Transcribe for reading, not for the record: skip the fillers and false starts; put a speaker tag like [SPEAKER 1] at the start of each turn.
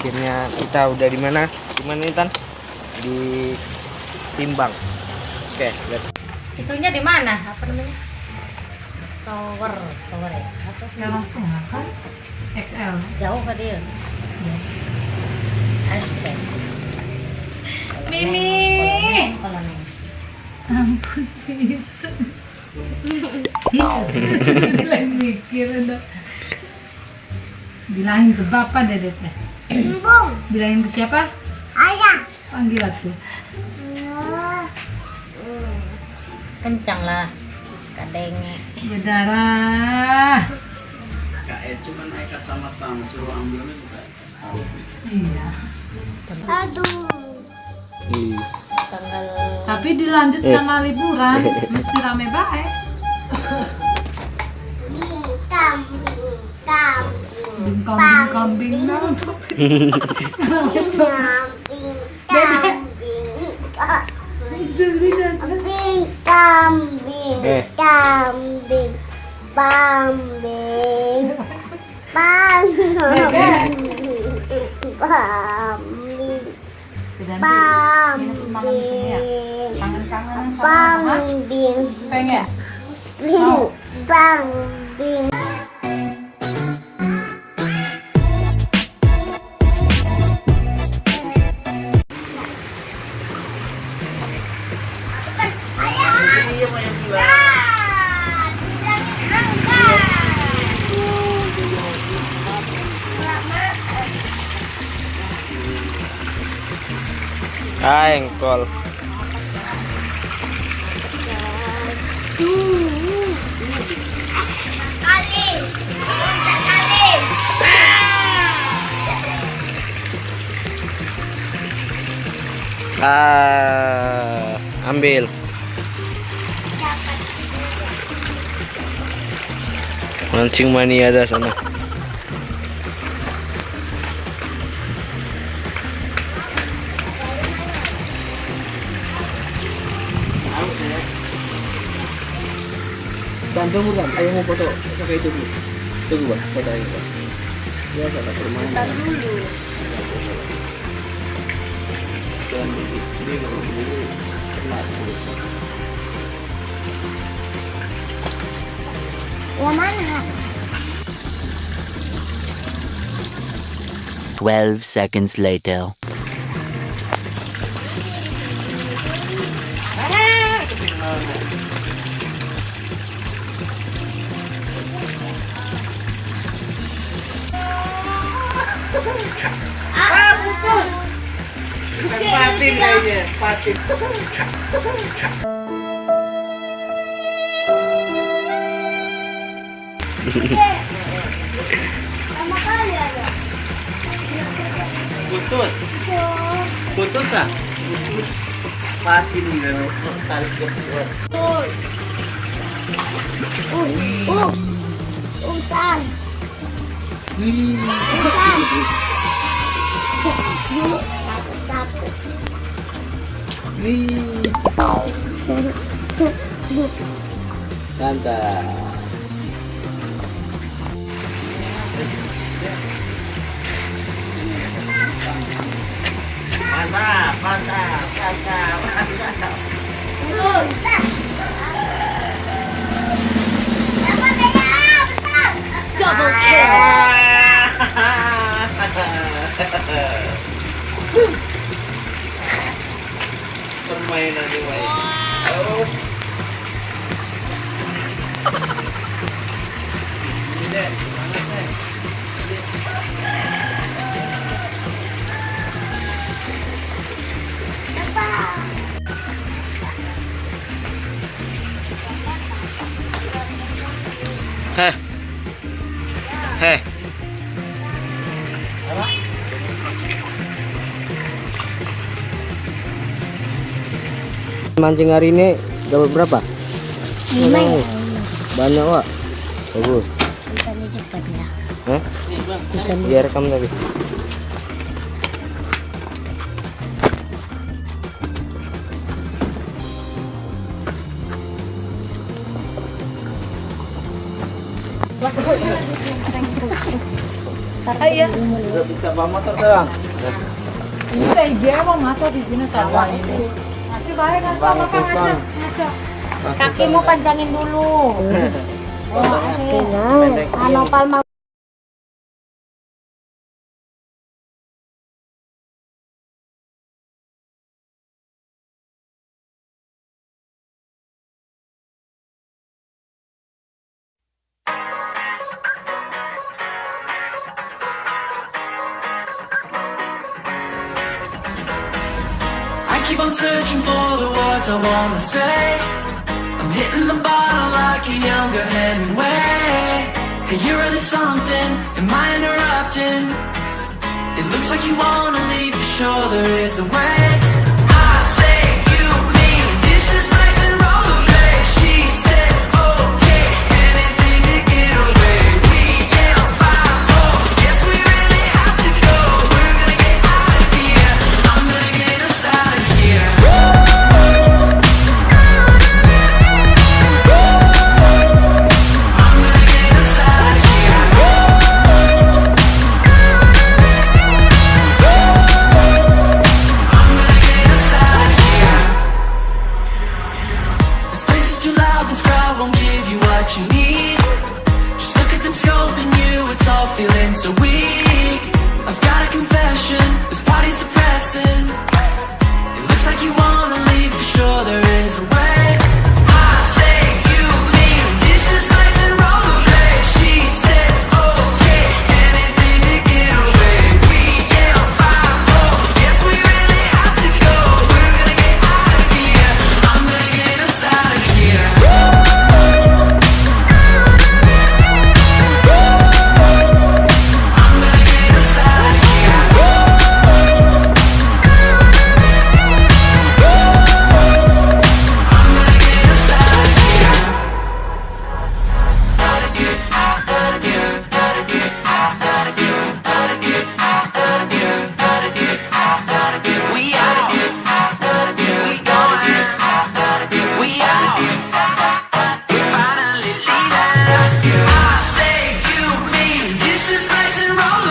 [SPEAKER 1] Akhirnya kita udah di mana? Di mana nih, Tan? Di Timbang. Oke, let's.
[SPEAKER 2] Itunya di mana? Apa namanya? Tower ya. Apa?
[SPEAKER 3] Yang tengah kan? XL.
[SPEAKER 2] Jauh ke dia. Hashtag.
[SPEAKER 3] Mimi.
[SPEAKER 2] Kalau neng.
[SPEAKER 3] Ampun bisa. Bilang mikir udah. Bilangin ke bapak dedetnya. Bilangin ke siapa?
[SPEAKER 2] Ayah.
[SPEAKER 3] Panggil aku.
[SPEAKER 2] Kencang lah. Kadenge.
[SPEAKER 3] Berdarah.
[SPEAKER 4] Kayak cuma naik kacamata suruh ambilnya juga.
[SPEAKER 3] Iya.
[SPEAKER 2] Aduh. Tanggal.
[SPEAKER 3] Tapi dilanjut sama liburan, mesti rame baik. Kambing dong. Pengen?
[SPEAKER 1] Engkol. Ambil. Mancing mania ada sana.
[SPEAKER 4] Tunggu kan, ayo mau foto pakai itu dulu. Tunggu bang, foto ayo bang. Ya sana bermain.
[SPEAKER 2] Dulu.
[SPEAKER 4] Dan dia kalau dulu telat.
[SPEAKER 2] Yang mana?
[SPEAKER 5] 12 seconds later.
[SPEAKER 2] Betul.
[SPEAKER 1] Patin kayaknya, patin.
[SPEAKER 2] Sama kali ada.
[SPEAKER 1] Putus. Putus lah. Patin gitu. Tarik ke luar.
[SPEAKER 2] Utan. Takut.
[SPEAKER 1] Santai. Mantap, mantap, mantap, mantap.
[SPEAKER 2] Double kill.
[SPEAKER 1] Permainan ini, Wai. Oh. Ini deh, semangat deh. Heh. Heh. Mancing hari ini dapat berapa?
[SPEAKER 2] 5 ya.
[SPEAKER 1] Banyak, Wak. Bagus.
[SPEAKER 2] Ikannya cepat ya.
[SPEAKER 1] Hah? Biar rekam tadi.
[SPEAKER 3] Iya.
[SPEAKER 1] Udah bisa bawa motor doang.
[SPEAKER 3] Bisa aja mau masuk di sini sawah ini. Ngacu baik kan sama kan aja. Ngacu.
[SPEAKER 2] Kakimu pancangin dulu. Kalau palma
[SPEAKER 6] I keep on searching for the words I wanna say. I'm hitting the bottle like a younger Hemingway. Hey, you're really something. Am I interrupting? It looks like you wanna leave, for sure there is a way. I say you, me, dishes, bites, and rollerblades. She says okay, anything to get away. We yell 5-4. Guess we really have to go. We're gonna get out of here. I'm gonna get us out of here. I'm gonna get us out of here. I'm gonna get us out of here. This place is too loud, this crowd won't give you what you need. Just look at them scoping you, it's all feeling so weak. I've got a confession, this party's depressing. It looks like you wanna leave, for sure there is a way. I say you, me, dishes, bites, and rollerblades. She says okay, anything to get away. We yell 5-4. Guess we really have to go. We're gonna get out of here. I'm gonna get us out of here. I'm gonna get us out of here. I'm gonna get us out of here. Gotta get out, gotta get, gotta get out, gotta get, gotta get out, gotta get, gotta get out, gotta get. We out, gotta get, we going, gotta get, we out. We finally leaving. I say you, me, dishes, bites, and roller.